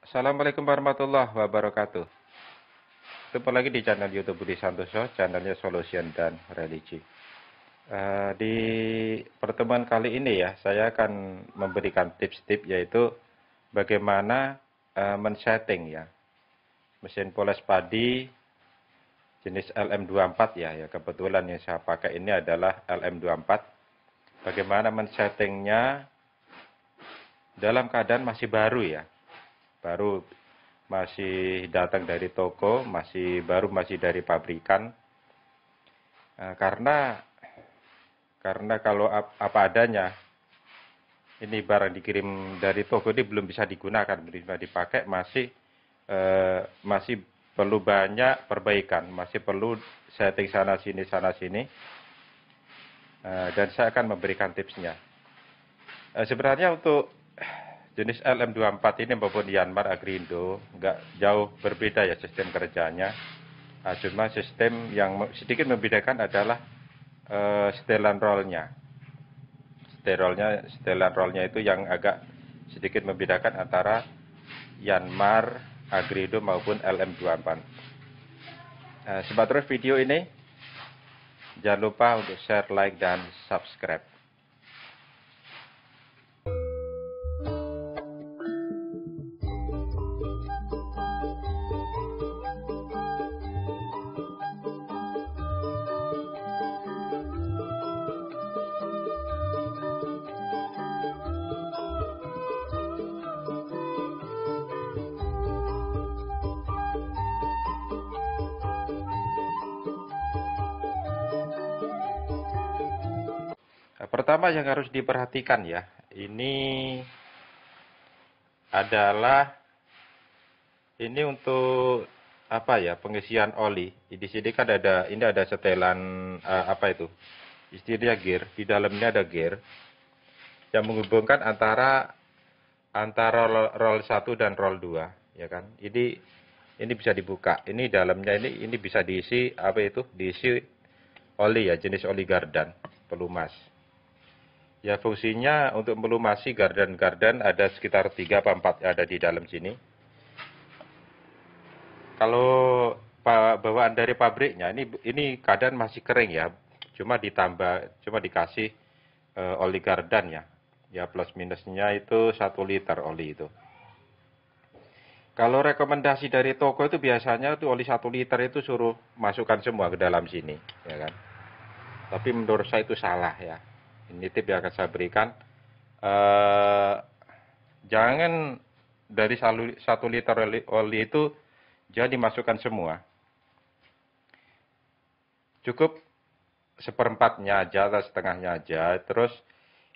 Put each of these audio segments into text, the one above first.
Assalamualaikum warahmatullahi wabarakatuh. Jumpa lagi di channel YouTube Budi Santoso, channelnya Solution dan Religi. Di pertemuan kali ini ya, saya akan memberikan tips-tips yaitu bagaimana men-setting ya mesin poles padi jenis LM24 ya. Ya kebetulan yang saya pakai ini adalah LM24. Bagaimana men-settingnya dalam keadaan masih baru ya. Baru masih datang dari toko, masih baru, masih dari pabrikan. Karena kalau apa adanya, ini barang dikirim dari toko ini belum bisa digunakan, belum bisa dipakai, masih perlu banyak perbaikan, masih perlu setting sana sini, dan saya akan memberikan tipsnya. Sebenarnya untuk jenis LM24 ini maupun Yanmar Agrindo nggak jauh berbeda ya sistem kerjanya. Cuma sistem yang sedikit membedakan adalah setelan rollnya. Setelan rollnya itu yang agak sedikit membedakan antara Yanmar, Agrindo maupun LM24. Sobat terus video ini, jangan lupa untuk share, like, dan subscribe. Pertama yang harus diperhatikan ya, ini adalah untuk apa ya, pengisian oli. Di sini kan ada setelan apa itu? Istilahnya gear. Di dalamnya ada gear yang menghubungkan antara roll 1 dan roll 2, ya kan. Ini bisa dibuka. Ini dalamnya ini bisa diisi apa itu? Diisi oli ya, jenis oli gardan, pelumas. Ya fungsinya untuk melumasi gardan-gardan ada sekitar 3 atau 4 ada di dalam sini. Kalau bawaan dari pabriknya ini keadaan masih kering ya. Cuma dikasih oli gardan ya. Ya plus minusnya itu 1 liter oli itu. Kalau rekomendasi dari toko itu biasanya itu oli 1 liter itu suruh masukkan semua ke dalam sini, ya kan. Tapi menurut saya itu salah ya. Ini tip yang akan saya berikan. Jangan dari 1 liter oli itu jangan dimasukkan semua. Cukup seperempatnya aja atau setengahnya aja. Terus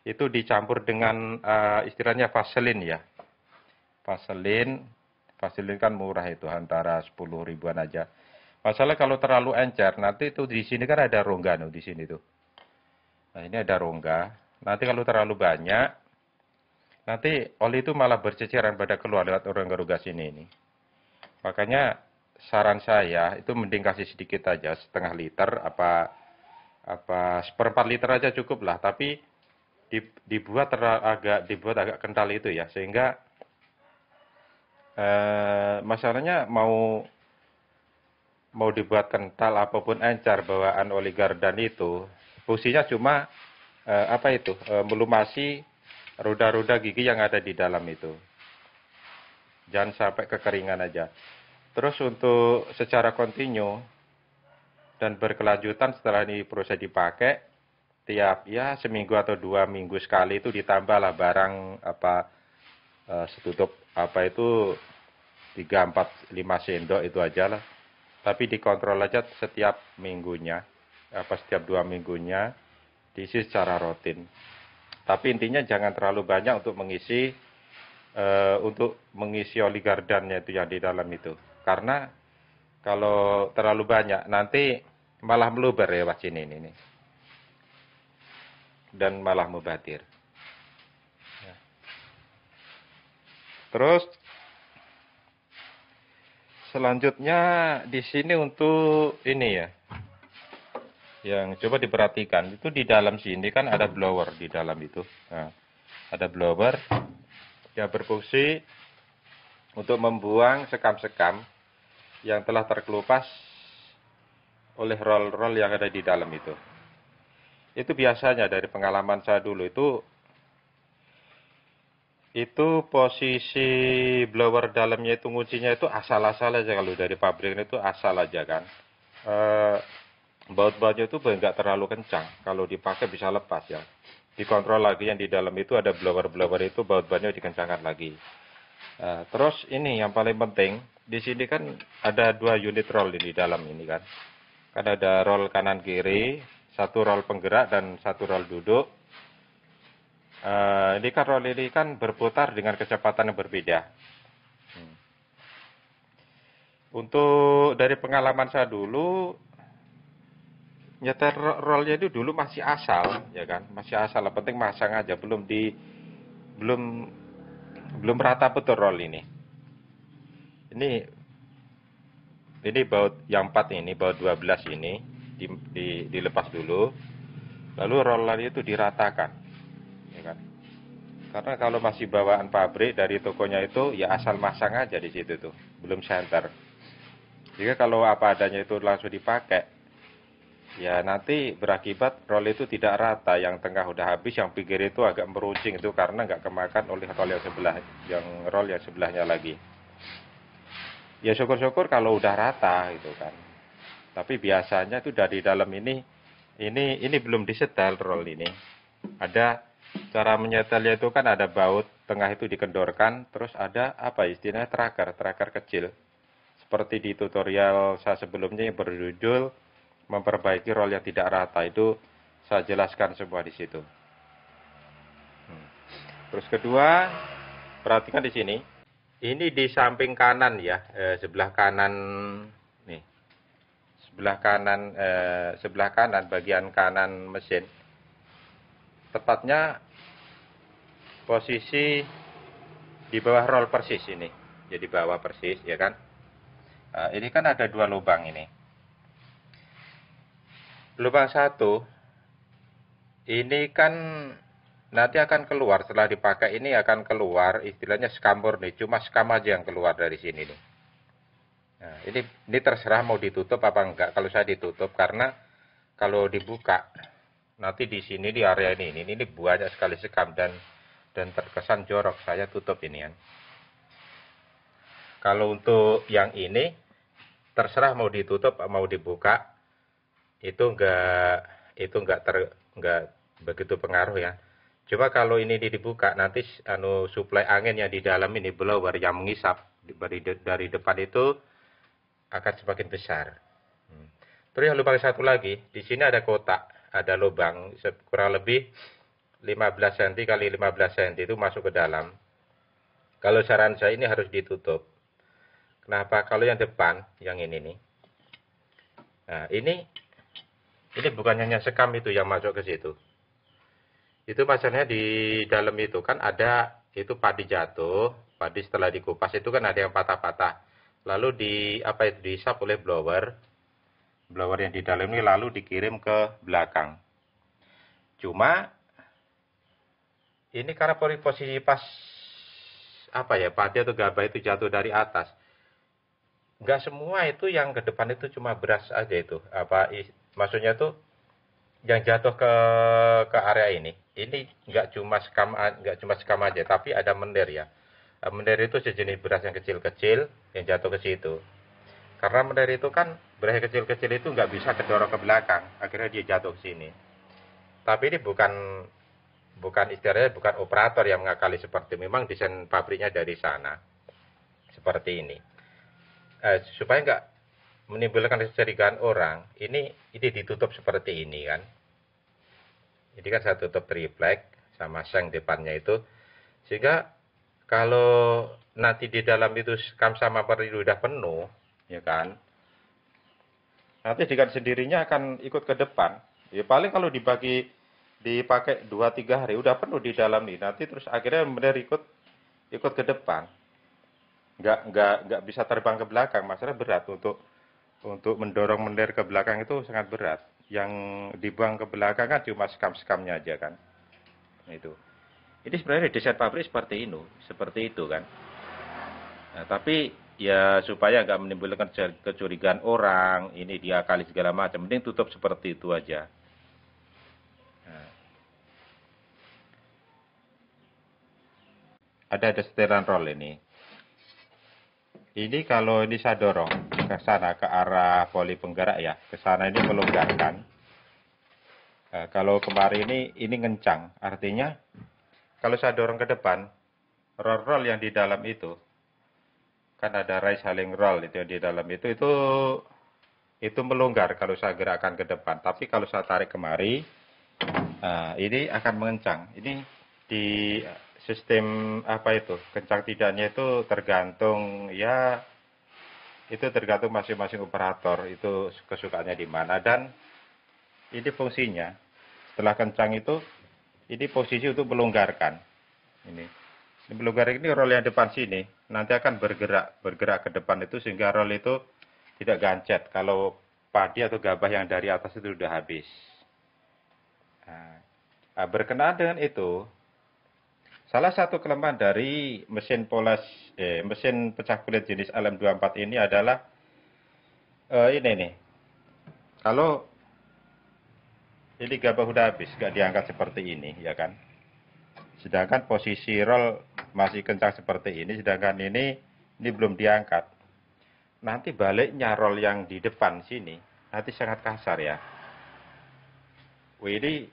itu dicampur dengan istilahnya vaselin ya. Vaselin kan murah itu, antara 10 ribuan aja. Masalah kalau terlalu encer, nanti itu di sini kan ada rongga di sini tuh. Nah, ini ada rongga. Nanti kalau terlalu banyak, nanti oli itu malah berceceran pada keluar lewat rongga-rongga sini ini. Makanya saran saya itu mending kasih sedikit aja, setengah liter apa seperempat liter aja cukup lah. Tapi dibuat agak kental itu ya, sehingga masalahnya mau dibuat kental apapun encer bawaan oli gardan itu, fungsinya cuma melumasi roda-roda gigi yang ada di dalam itu. Jangan sampai kekeringan aja. Terus untuk secara kontinu dan berkelanjutan setelah ini proses dipakai, tiap ya seminggu atau 2 minggu sekali itu ditambahlah barang setutup itu 3, 4, 5 sendok itu aja lah. Tapi dikontrol aja setiap minggunya, setiap 2 minggunya, diisi secara rutin. Tapi intinya jangan terlalu banyak untuk mengisi oli gardannya itu yang di dalam itu. Karena kalau terlalu banyak nanti malah meluber ya sini ini. Dan malah mubadir. Terus selanjutnya di sini untuk ini ya. Yang coba diperhatikan itu di dalam sini kan ada blower di dalam itu. Nah, ada blower yang berfungsi untuk membuang sekam-sekam yang telah terkelupas oleh roll-roll yang ada di dalam itu. Itu biasanya dari pengalaman saya dulu itu posisi blower dalamnya itu nguncinya itu asal-asal aja, kalau dari pabrik itu asal aja kan. Baut-bautnya itu nggak terlalu kencang, kalau dipakai bisa lepas ya. Dikontrol lagi yang di dalam itu ada blower-blower itu baut-bautnya dikencangkan lagi. Terus ini yang paling penting di sini kan ada 2 unit roll di dalam ini kan. Kan ada roll kanan kiri, 1 roll penggerak dan 1 roll duduk. Ini kan roll ini kan berputar dengan kecepatan yang berbeda. Untuk dari pengalaman saya dulu, nyetel rollnya itu dulu masih asal, ya kan, masih asal. Yang penting masang aja, belum belum rata betul roll ini. Ini baut yang 4 ini, baut 12 ini dilepas dulu, lalu roller itu diratakan, ya kan. Karena kalau masih bawaan pabrik dari tokonya itu ya asal masang aja di situ tuh, belum center. Jika kalau apa adanya itu langsung dipakai, ya nanti berakibat roll itu tidak rata, yang tengah udah habis, yang pinggir itu agak meruncing itu karena nggak kemakan oleh roll yang sebelahnya lagi. Ya syukur-syukur kalau udah rata gitu kan. Tapi biasanya itu dari dalam ini belum disetel roll ini. Ada cara menyetelnya itu kan ada baut tengah itu dikendorkan, terus ada apa istilahnya tracker kecil. Seperti di tutorial saya sebelumnya yang berjudul memperbaiki roll yang tidak rata, itu saya jelaskan semua di situ. Terus kedua, perhatikan di sini. Ini di samping kanan ya, sebelah kanan nih. Sebelah kanan bagian kanan mesin. Tepatnya posisi di bawah roll persis ini. Jadi bawah persis ya kan. Ini kan ada 2 lubang ini. Lubang 1 ini kan nanti akan keluar setelah dipakai, ini akan keluar istilahnya skam murni, cuma skam aja yang keluar dari sini nih. Nah, ini terserah mau ditutup apa enggak. Kalau saya ditutup karena kalau dibuka nanti di sini di area ini banyak sekali skam dan terkesan jorok. Saya tutup ini kan. Kalau untuk yang ini terserah mau ditutup mau dibuka, itu enggak begitu pengaruh ya. Coba kalau ini dibuka, nanti suplai angin yang di dalam ini, blower yang mengisap dari depan itu akan semakin besar. Terus yang lubang satu lagi, di sini ada kotak, ada lubang kurang lebih 15 cm kali 15 cm itu masuk ke dalam. Kalau saran saya ini harus ditutup. Kenapa? Kalau yang depan, yang ini nih. Nah, ini bukan hanya sekam itu yang masuk ke situ. Itu masalahnya di dalam itu kan ada itu padi jatuh, padi setelah dikupas itu kan ada yang patah-patah. Lalu dihisap oleh blower yang di dalam ini, lalu dikirim ke belakang. Cuma ini karena posisi pas padi atau gabah itu jatuh dari atas. Enggak semua itu yang ke depan itu cuma beras aja itu. Maksudnya tuh yang jatuh ke area ini nggak cuma skam aja, tapi ada mender ya. Mender itu sejenis beras yang kecil-kecil yang jatuh ke situ. Karena mender itu kan beras yang kecil-kecil itu nggak bisa kedorong ke belakang, akhirnya dia jatuh ke sini. Tapi ini bukan istilahnya bukan operator yang mengakali seperti, memang desain pabriknya dari sana seperti ini. Supaya nggak menimbulkan kecurigaan orang, ini ditutup seperti ini kan. Jadi kan saya tutup triplek sama seng depannya itu, sehingga kalau nanti di dalam itu skam sama peri udah penuh, ya kan, nanti dengan sendirinya akan ikut ke depan. Ya paling kalau dipakai 2-3 hari udah penuh di dalam ini, nanti terus akhirnya benar ikut ke depan. Nggak bisa terbang ke belakang, masalah berat untuk mendorong mender ke belakang itu sangat berat. Yang dibuang ke belakang kan cuma skam-skamnya aja kan. Itu. Ini sebenarnya desain pabrik seperti itu kan. Nah, tapi ya supaya nggak menimbulkan kecurigaan orang, ini dia kali segala macam, mending tutup seperti itu aja. Nah, ada setelan roll ini. Ini kalau ini saya dorong ke sana, ke arah poli penggerak ya, ke sana ini melonggarkan. Nah, kalau kemarin ini ngencang, artinya kalau saya dorong ke depan, roll-roll yang di dalam itu, kan ada rise saling roll itu di dalam itu melonggar kalau saya gerakkan ke depan. Tapi kalau saya tarik kemari, nah, ini akan mengencang. Ini di sistem apa itu, kencang tidaknya itu tergantung ya, itu tergantung masing-masing operator, itu kesukaannya di mana. Dan ini fungsinya, setelah kencang itu, ini posisi untuk melonggarkan. Ini melonggarkan ini roll yang depan sini, nanti akan bergerak ke depan itu sehingga roll itu tidak gancet kalau padi atau gabah yang dari atas itu sudah habis. Nah, berkenaan dengan itu, salah satu kelemahan dari mesin pecah kulit jenis LM24 ini adalah ini nih. Kalau ini gabah udah habis, nggak diangkat seperti ini, ya kan? Sedangkan posisi roll masih kencang seperti ini, sedangkan ini belum diangkat. Nanti baliknya roll yang di depan sini, nanti sangat kasar ya. Wih,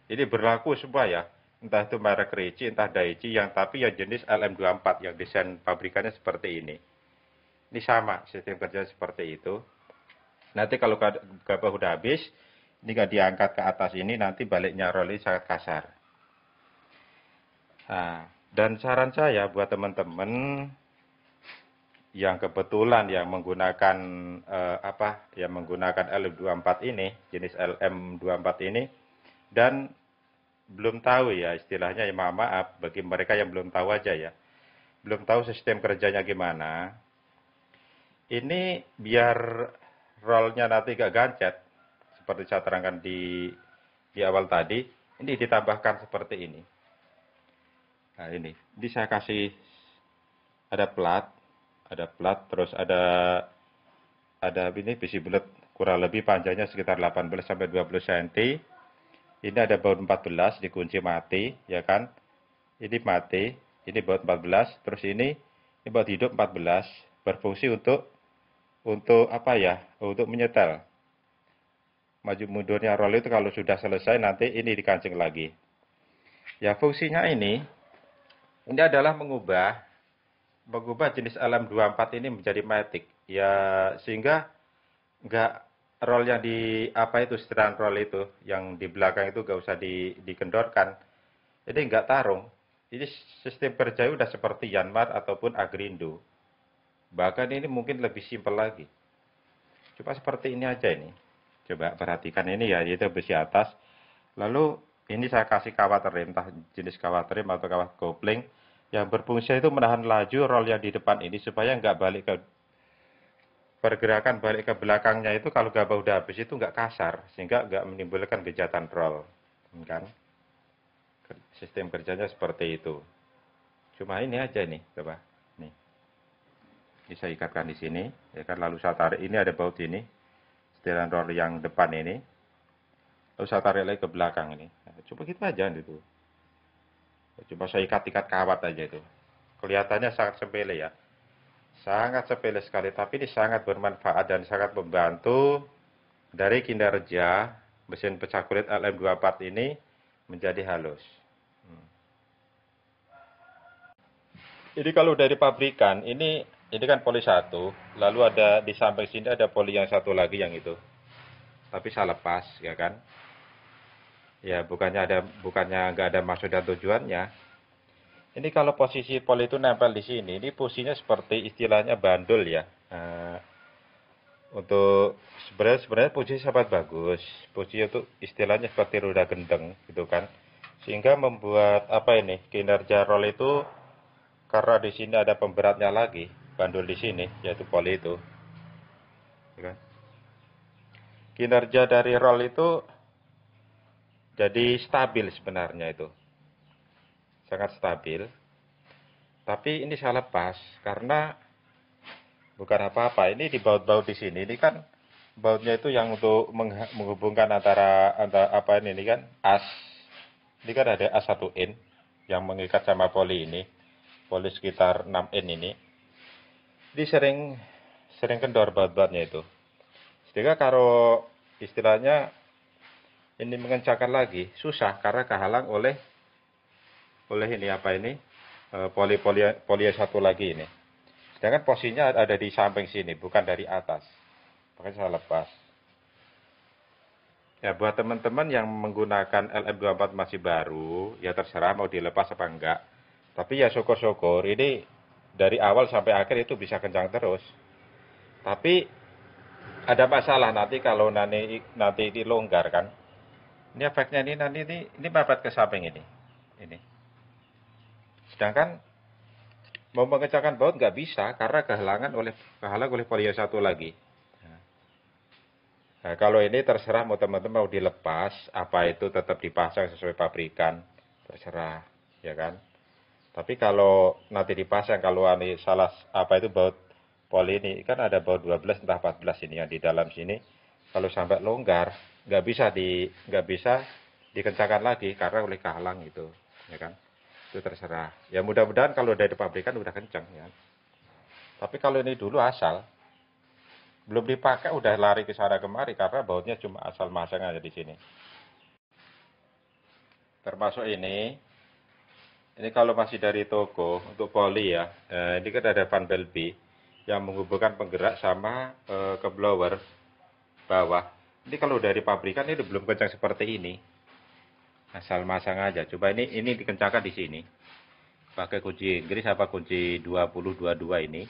ini berlaku semua ya. Entah itu merek Reichi, entah Daichi, yang tapi yang jenis LM24, yang desain pabrikannya seperti ini. Ini sama, sistem kerja seperti itu. Nanti kalau gabah udah habis, ini nggak diangkat ke atas ini, nanti baliknya roll ini sangat kasar. Nah, dan saran saya buat teman-teman yang kebetulan yang menggunakan yang menggunakan LM24 ini, jenis LM24 ini, dan belum tahu ya istilahnya, ya maaf bagi mereka yang belum tahu aja ya, belum tahu sistem kerjanya gimana. Ini biar rollnya nanti gak gancet, seperti saya terangkan di awal tadi, ini ditambahkan seperti ini. Nah ini saya kasih ada plat, terus ada ini besi bulat kurang lebih panjangnya sekitar 18 sampai 20 cm. Ini ada baut 14 dikunci mati, ya kan? Ini mati, ini baut 14, terus ini baut hidup 14, berfungsi untuk apa ya? Untuk menyetel. Maju mundurnya roll itu kalau sudah selesai nanti ini dikancing lagi. Ya fungsinya ini adalah mengubah jenis LM24 ini menjadi matic. Ya sehingga nggak roll yang di apa itu setelan roll itu yang di belakang itu nggak usah dikendorkan. Jadi nggak tarung. Ini sistem kerja udah seperti Yanmar ataupun Agrindo. Bahkan ini mungkin lebih simpel lagi. Coba seperti ini aja ini. Coba perhatikan ini ya, itu besi atas. Lalu ini saya kasih kawat rem, entah jenis kawat rem atau kawat kopling yang berfungsi itu menahan laju roll yang di depan ini supaya nggak balik ke pergerakan balik ke belakangnya itu kalau gabah udah habis itu nggak kasar sehingga nggak menimbulkan gejatan roll, kan? Sistem kerjanya seperti itu. Cuma ini aja nih, coba nih. Ini saya ikatkan di sini, ya kan? Lalu saya tarik, ini ada baut ini, setelan roll yang depan ini. Lalu saya tarik lagi ke belakang ini. Nah, coba gitu aja itu. Coba saya ikat-ikat kawat aja itu. Kelihatannya sangat sepele ya. Sangat sepele sekali, tapi ini sangat bermanfaat dan sangat membantu dari kinerja mesin pecah kulit LM24 ini menjadi halus. Jadi kalau dari pabrikan, ini kan poli satu, lalu ada di samping sini ada poli yang satu lagi yang itu. Tapi saya lepas, ya kan? Ya bukannya nggak ada maksud dan tujuannya. Ini kalau posisi poli itu nempel di sini, ini posisinya seperti istilahnya bandul ya. Untuk sebenarnya posisi sangat bagus. Posisi itu istilahnya seperti roda gendeng gitu kan. Sehingga membuat apa ini kinerja roll itu karena di sini ada pemberatnya lagi, bandul di sini yaitu poli itu. Ya kan? Kinerja dari roll itu jadi stabil sebenarnya itu. Sangat stabil. Tapi ini saya lepas karena bukan apa-apa. Ini di baut-baut di sini. Ini kan bautnya itu yang untuk menghubungkan antara apa ini kan as. Ini kan ada as 1 in yang mengikat sama poli ini. Poli sekitar 6 in ini. Ini sering kendor baut-bautnya itu. Sehingga kalau istilahnya ini mengencangkan lagi susah karena kehalang oleh ini apa ini poli satu lagi ini. Sedangkan posisinya ada di samping sini, bukan dari atas. Makanya saya lepas. Ya buat teman-teman yang menggunakan LM24 masih baru, ya terserah mau dilepas apa enggak. Tapi ya syukur-syukur ini dari awal sampai akhir itu bisa kencang terus. Tapi ada masalah nanti kalau nanti ini longgar kan. Ini efeknya ini nanti ini mepet ke samping ini. Ini. Sedangkan mau mengencangkan baut nggak bisa karena kehalang oleh poli satu lagi. Nah, kalau ini terserah mau teman-teman mau dilepas, apa itu tetap dipasang sesuai pabrikan, terserah, ya kan. Tapi kalau nanti dipasang, kalau ini salah apa itu baut poli ini, kan ada baut 12 entah 14 ini yang di dalam sini. Kalau sampai longgar, nggak bisa dikencangkan lagi karena oleh kehalang itu, ya kan. Itu terserah. Ya mudah-mudahan kalau dari pabrikan udah kencang, ya. Tapi kalau ini dulu asal, belum dipakai udah lari ke sana kemari karena bautnya cuma asal masang aja di sini. Termasuk ini kalau masih dari toko untuk poli ya, ini kan ada fan Belby yang menghubungkan penggerak sama ke blower bawah. Ini kalau dari pabrikan ini belum kencang seperti ini, asal masang aja. Coba ini dikencangkan di sini, pakai kunci Inggris apa kunci 2022 ini.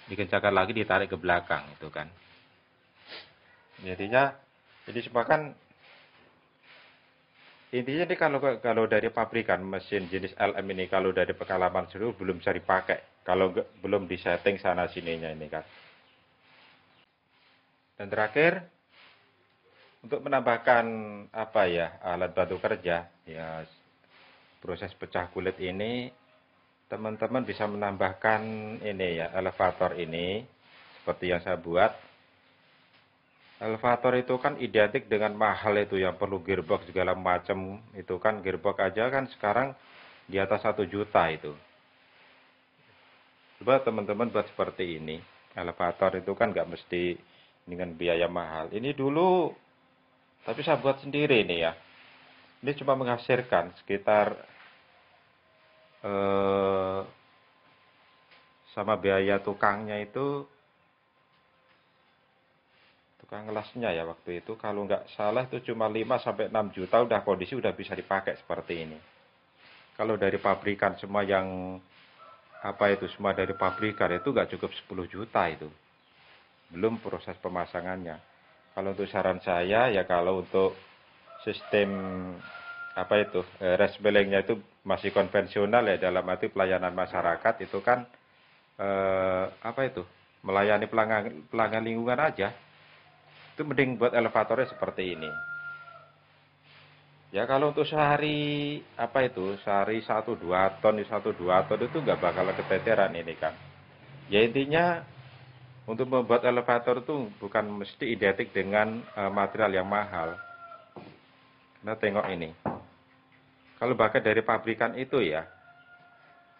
Dikencangkan lagi, ditarik ke belakang itu kan. Jadinya ini semua kan intinya ini kalau dari pabrikan mesin jenis LM ini kalau dari pengalaman seluruh belum bisa dipakai kalau belum disetting sana sininya ini kan. Dan terakhir untuk menambahkan apa ya alat bantu kerja ya proses pecah kulit ini teman-teman bisa menambahkan ini ya elevator ini seperti yang saya buat. Elevator itu kan identik dengan mahal itu yang perlu gearbox segala macam itu kan gearbox aja kan sekarang di atas 1 juta itu. Coba teman-teman buat seperti ini. Elevator itu kan nggak mesti dengan biaya mahal. Ini dulu tapi saya buat sendiri ini ya. Ini cuma menghasilkan sekitar sama biaya tukangnya itu tukang ngelasnya ya waktu itu kalau nggak salah itu cuma 5 sampai 6 juta udah kondisi udah bisa dipakai seperti ini. Kalau dari pabrikan semua yang apa itu semua dari pabrikan itu nggak cukup 10 juta itu. Belum proses pemasangannya. Kalau untuk saran saya ya kalau untuk sistem apa itu resbelengnya itu masih konvensional ya dalam arti pelayanan masyarakat itu kan apa itu melayani pelanggan lingkungan aja. Itu mending buat elevatornya seperti ini. Ya kalau untuk sehari apa itu sehari 1-2 ton 1-2 ton itu nggak bakal keteteran ini kan. Ya intinya untuk membuat elevator itu bukan mesti identik dengan material yang mahal. Nah tengok ini. Kalau pakai dari pabrikan itu ya,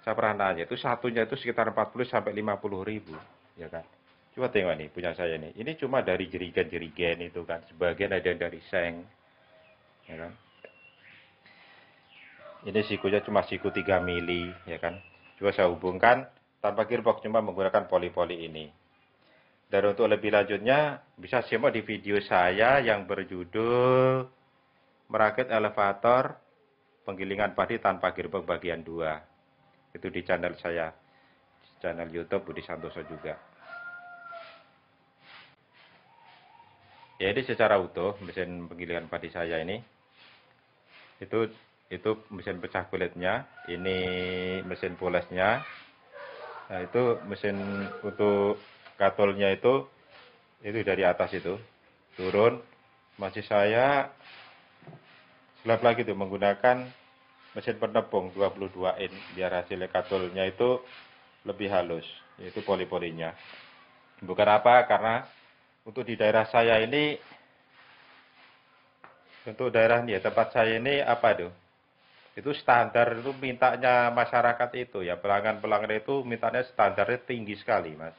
saya pernah nanya itu satunya itu sekitar 40 sampai 50 ribu, ya kan. Coba tengok nih punya saya nih. Ini cuma dari jerigen-jerigen itu kan. Sebagian ada dari seng. Ya kan. Ini sikunya cuma siku 3 mili. Ya kan. Coba saya hubungkan tanpa gearbox. Cuma menggunakan poli-poli ini. Dan untuk lebih lanjutnya. Bisa simak di video saya yang berjudul Merakit Elevator Penggilingan Padi Tanpa Gearbox bagian 2. Itu di channel saya. Channel YouTube Budi Santoso juga. Ya ini secara utuh mesin penggilingan padi saya ini itu mesin pecah kulitnya, ini mesin polesnya. Nah itu mesin untuk katolnya itu dari atas itu turun masih saya selap lagi tuh menggunakan mesin penepung 22 in biar hasilnya kadulnya itu lebih halus, yaitu poli-polinya. Bukan apa, karena untuk di daerah saya ini, untuk daerah ini ya, tempat saya ini apa tuh? Itu standar itu mintanya masyarakat itu ya, pelanggan-pelanggan itu mintanya standarnya tinggi sekali, Mas.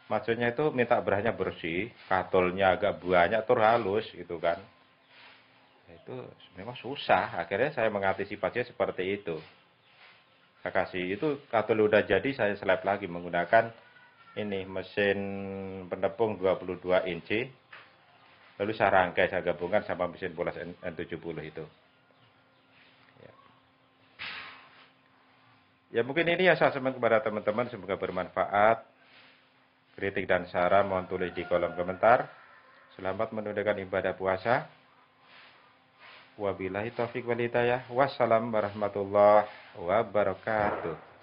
Maksudnya itu minta berasnya bersih, katolnya agak banyak, halus gitu kan. Itu memang susah. Akhirnya saya mengantisipasinya seperti itu. Saya kasih itu katol udah jadi, saya slap lagi menggunakan ini mesin penepung 22 inci. Lalu saya rangkai, saya gabungkan sama mesin bolas N70 itu. Ya. Ya mungkin ini ya saya sampaikan kepada teman-teman, semoga bermanfaat. Kritik dan saran mohon tulis di kolom komentar. Selamat menunaikan ibadah puasa. Wabillahi taufiq wal hidayah. Wassalam warahmatullahi wabarakatuh.